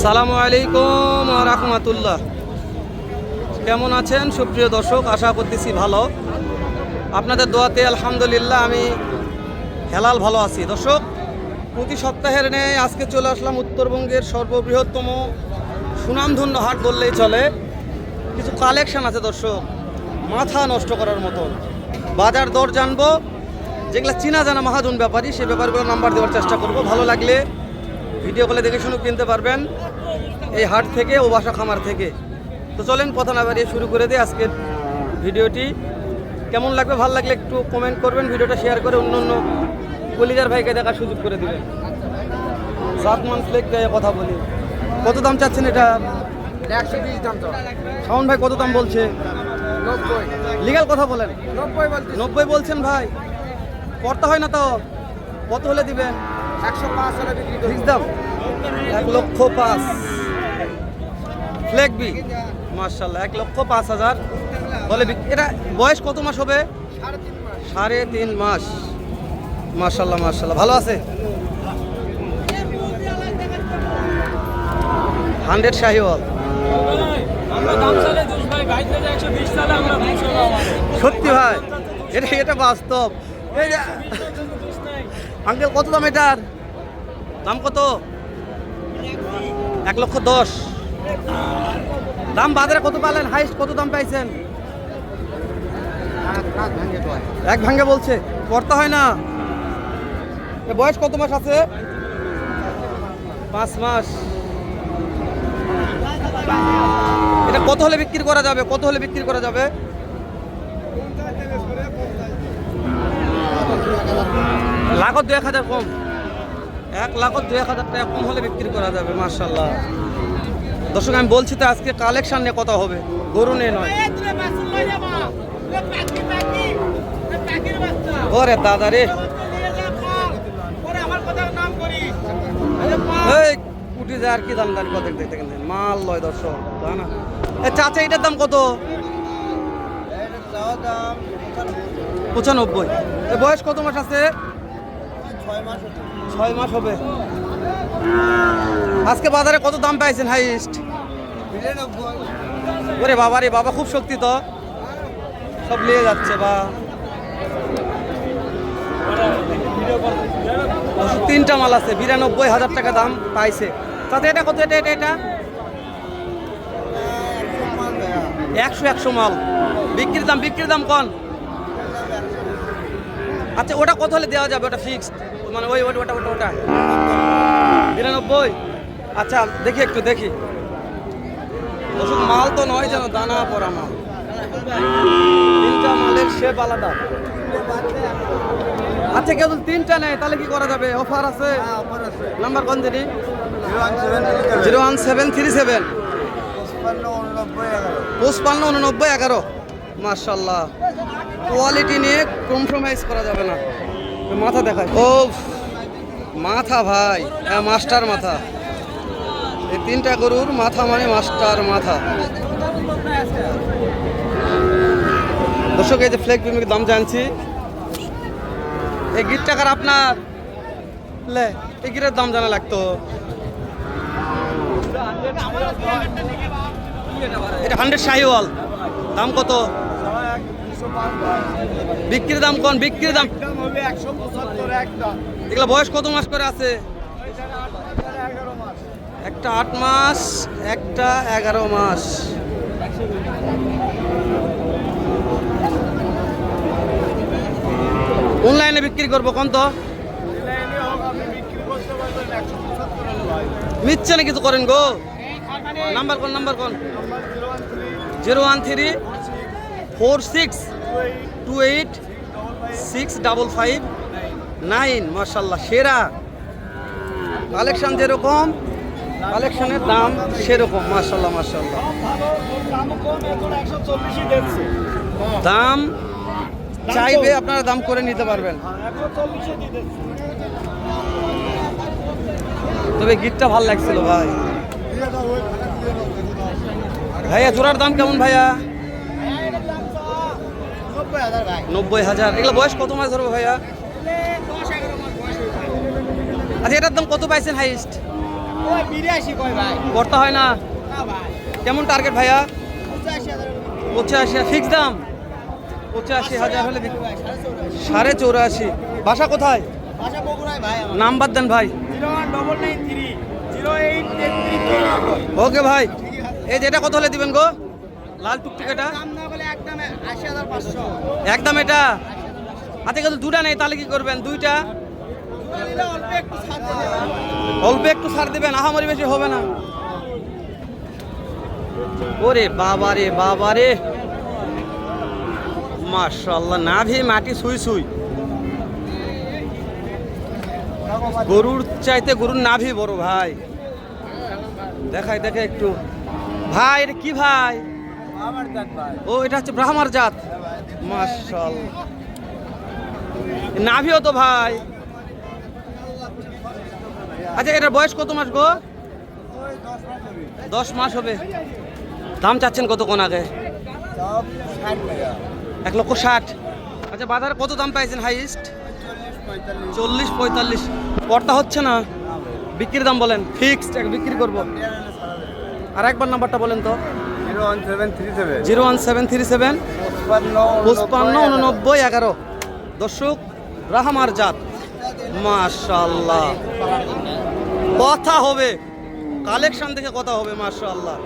আসসালামু আলাইকুম ওয়া রাহমাতুল্লাহ। কেমন আছেন সুপ্রিয় দর্শক? আশা করতেছি ভালো। আপনাদের দোয়াতে আলহামদুলিল্লাহ আমি হেলাল ভালো আছি। দর্শক, প্রতি সপ্তাহের ন্যায় আজকে চলে আসলাম উত্তরবঙ্গের সর্ববৃহত্তম সুনামধন্য হাট বললেই চলে। কিছু কালেকশন আছে দর্শক, মাথা নষ্ট করার মতন। বাজার দর জানবো, যেগুলো চিনা জানা মহাজন ব্যাপারী, সে ব্যাপারগুলো নাম্বার দেওয়ার চেষ্টা করব। ভালো লাগলে ভিডিও কলে দেখে শুনে কিনতে পারবেন এই হাট থেকে, ও বাসা খামার থেকে। তো চলেন কথা না বাড়িয়ে শুরু করে দিই আজকের ভিডিওটি। কেমন লাগবে, ভালো লাগলে একটু কমেন্ট করবেন, ভিডিওটা শেয়ার করে অন্য অন্য কলিজার ভাইকে দেখার সুযোগ করে দেবেন। সাতমান ফ্লেক গায়ে কথা বলি, কত দাম চাচ্ছেন এটা? 120 দাম তো। শাওন ভাই কত দাম বলছে? 90 লিগ্যাল কথা বলেন। 90 বলতে 90 বলছেন ভাই, করতে হয় না তো? কত হলে দিবেন? 105 হলে বিক্রি করব। ফিক্স দাম 1,05,000 ফ্লেক বি, মাশাআল্লাহ 1,05,000 বলে। এটা বয়স কত মাস হবে? 3.5 মাস। মাশাআল্লাহ মাশাআল্লাহ, ভালো আছে। 100 শাহিওয়াল। সত্যি ভাই, এটা বাস্তব। এই যে আঙ্কেল, কত দাম এটার? দাম কত? 1,10,000 দাম। বাজারে কত পালেন? হাইস্ট কত দাম পাইছেন? এক ভাঙ্গে বলছে, করতে হয় না। বয়স কত মাস আছে? 5 মাস। এটা কত হলে বিক্রি করা যাবে? কত হলে বিক্রি করা যাবে? লাখত 2,000 কম। 1,02,000 টাকা কম হলে বিক্রি করা যাবে। মাশাআল্লাহ দর্শক, আমি বলছি তো আজকে কালেকশন নিয়ে কথা হবে, গরু নিয়ে নয়। ওরে দাদা রে, উঠে যায় আর কি দাম দাঁড়ি কত দেখতে কিন্তু মাল লয় দর্শক, তাই না? চাচা, এটার দাম কত? 95। বয়স কত মাস আছে? 6 মাস হবে। আজকে বাজারে কত দাম পাইছেন হাইস্ট? ওরে বাবা রে বাবা, খুব শক্তি তো, সব নিয়ে যাচ্ছে। বা 3টা মাল আছে, 92,000 টাকা দাম পাইছে। তাতে এটা কত? এটা 100 মাল। বিক্রির দাম কন? আচ্ছা, ওটা কত হলে দেওয়া যাবে? ওটা ফিক্সড মানে ওটা 92। আচ্ছা দেখি, একটু দেখি। ওষুধ মাল তো নয় যেন, দানা পরা মাল। 3টা মালের শেপ আলাদা। আচ্ছা, কেউ 3টা নেয় তাহলে কি করা যাবে? অফার আছে? নাম্বার কোন দিনই? 01737 558911। মাশাআল্লাহ, কোয়ালিটি নিয়ে কম্প্রোমাইজ করা যাবে না। মাথা দেখায়, ও মাথা ভাই, মাস্টার মাথা। এই 3টা গরুর মাথা মানে মাস্টার মাথা। দর্শক, এই যে ফ্লেক বিমের দাম জানছি। এই গিট টাকার আপনার লে, এই গিরের দাম জানা লাগতো। এটা 100 শাহিওয়াল। দাম কত? বিক্রির দাম কোন? বিক্রির দাম এগুলো বয়স কত মাস করে আছে? একটা 8 মাস, একটা 11 মাস। অনলাইনে বিক্রি করবো কোন? তো মিথ্যে না কিছু করেন গো। নাম্বার কোন? 01346286559। মাশাআল্লাহ, সেরা কালেকশন। যেরকম কালেকশনের দাম সেরকম। মাশাআল্লাহ মাশাআল্লাহ, দাম চাইবে আপনারা দাম করে নিতে পারবেন। তবে গিটটা ভালো লাগছিল ভাই। ভাইয়া, জোড়ার দাম কেমন ভাইয়া? 90,000। এগুলো বয়স কত মাস ধরবে ভাইয়া? আচ্ছা, এটার দাম কত পাইছেন হাইস্ট? ওই 82 কয় ভাই করতে হয় না? না ভাই কেমন টার্গেট ভাইয়া? 85,000 85 ফিক্স দাম? 85,000 হলে 84.5। বাসা কোথায়? ভাষা বগুড়ায় ভাই আমার নাম্বার দেন ভাই। 01993 0883 ওকে ভাই, এই যে এটা কত হলে দিবেন গো? লাল টুকটুকিটা দাম না বলে একদম 80,500 একদম এটা। আচ্ছা কিন্তু দুটা নেই, তাহলে কি করবেন? দুইটা নিলে অল্প একটু ছাড় দেবে অল্প একটু ছাড় দিবেন, আহামরি বেশি হবে না। ওরে বাবা রে বাবা রে, মাশাআল্লাহ, নাভি মাটি সুই সুই। গরুর চাইতে গরুর নাভি বড় ভাই। দেখাই দেখে একটু ভাই, এটা কি ভাই? আমার জান ভাই ও এটা হচ্ছে ব্রাহ্মার জাত। মাশাআল্লাহ, নাভিও তো ভাই। আচ্ছা এটার বয়স কত মাস গো? 10 মাস হবে। দাম চাচ্ছেন কত কোন আগে? সব 60 টাকা 1,60,000। আচ্ছা বাজারে কত দাম পাইছেন হাইস্ট? 40-45। পড়তা হচ্ছে না, বিক্রির দাম বলেন, ফিক্সড বিক্রি করব। আর একবার নাম্বারটা বলেন তো। 01737 01737 55 89 11। দর্শক, রাহমার জাত, মাশাআল্লাহ। কথা হবে, কালেকশন দেখে কথা হবে, মাশাআল্লাহ।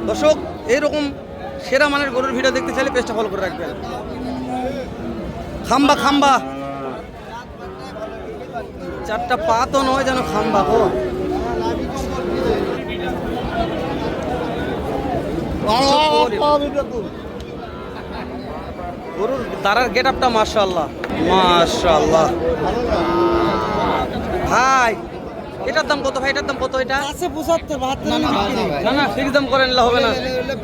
দর্শক, এইরকম সেরা মানের গরুর ভিডিও দেখতে চাইলে পেজটা ফলো করে রাখবেন। খাম্বা খাম্বা, চারটা পা তো নয় যেন খাম্বা গো। গরুর তারার গেট আপটা মাশাআল্লাহ মাশাআল্লাহ। ভাই এটার দাম কত ভাই? এটার দাম কত? এটা আছে 75 72 না না, ফিক্স দাম করেন, নিলে হবে না।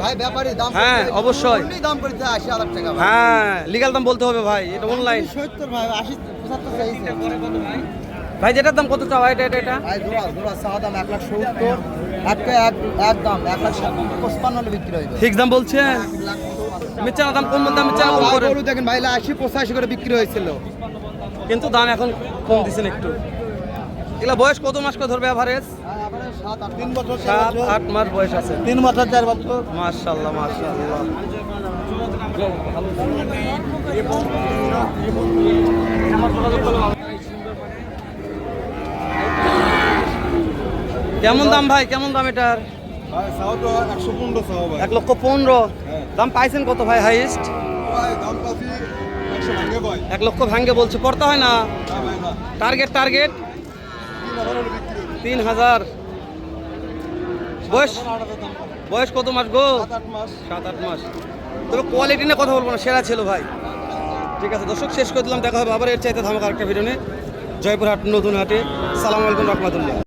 ভাই ব্যাপারী দাম হ্যাঁ অবশ্যই, এমনি দাম করতে 80,000 টাকা ভাই হ্যাঁ লিগ্যাল দাম বলতে হবে ভাই, এটা অনলাইন। 70 ভাই 80 75 চাইছে ভাই যেটার দাম কত চাও? এটা এটা এটা ভাই জোড়া চা দাম 1,70,000 এক দাম 1,55 হলে বিক্রি হইবে ফিক্স দাম বলছেন? মিচ্ছানা দাম কম বলতে মিচ্ছানা কম করেন, গরু দেখেন ভাই 80 85 করে বিক্রি হয়েছিল কিন্তু দাম এখন কম দিছেন একটু। এগুলা বয়স কত মাস করে ধরবে এভারেজ? আবার 7 3 বছর 7-8 মাস বয়স আছে। 3 বছর 4 বছর মাশাআল্লাহ মাশাআল্লাহ। কেমন দাম ভাই, কেমন দাম এটার? ভাই চাও তো 115 চাও ভাই 1,15,000। দাম পাইছেন কত ভাই হাইস্ট? ভাই দাম পাচ্ছি 100 ভাঙে ভাই 1 লক্ষ ভাঙ্গে বলছে, পড়তে হয় না? না ভাই না টার্গেট টার্গেট 3,000 হলে বিক্রি 3,000। বয়স বয়স কত মাস গো? 7-8 মাস 7-8 মাস। তবে কোয়ালিটি নিয়ে কথা বলবো না, সেরা ছিল ভাই। ঠিক আছে দর্শক, শেষ করে দিলাম, দেখা হবে আবার এর চাইতে ধামাকা একটা ভিডিও নিয়ে। জয়পুরহাট নতুন হাটে। সালাম আলাইকুম রহমতুল্লাহ।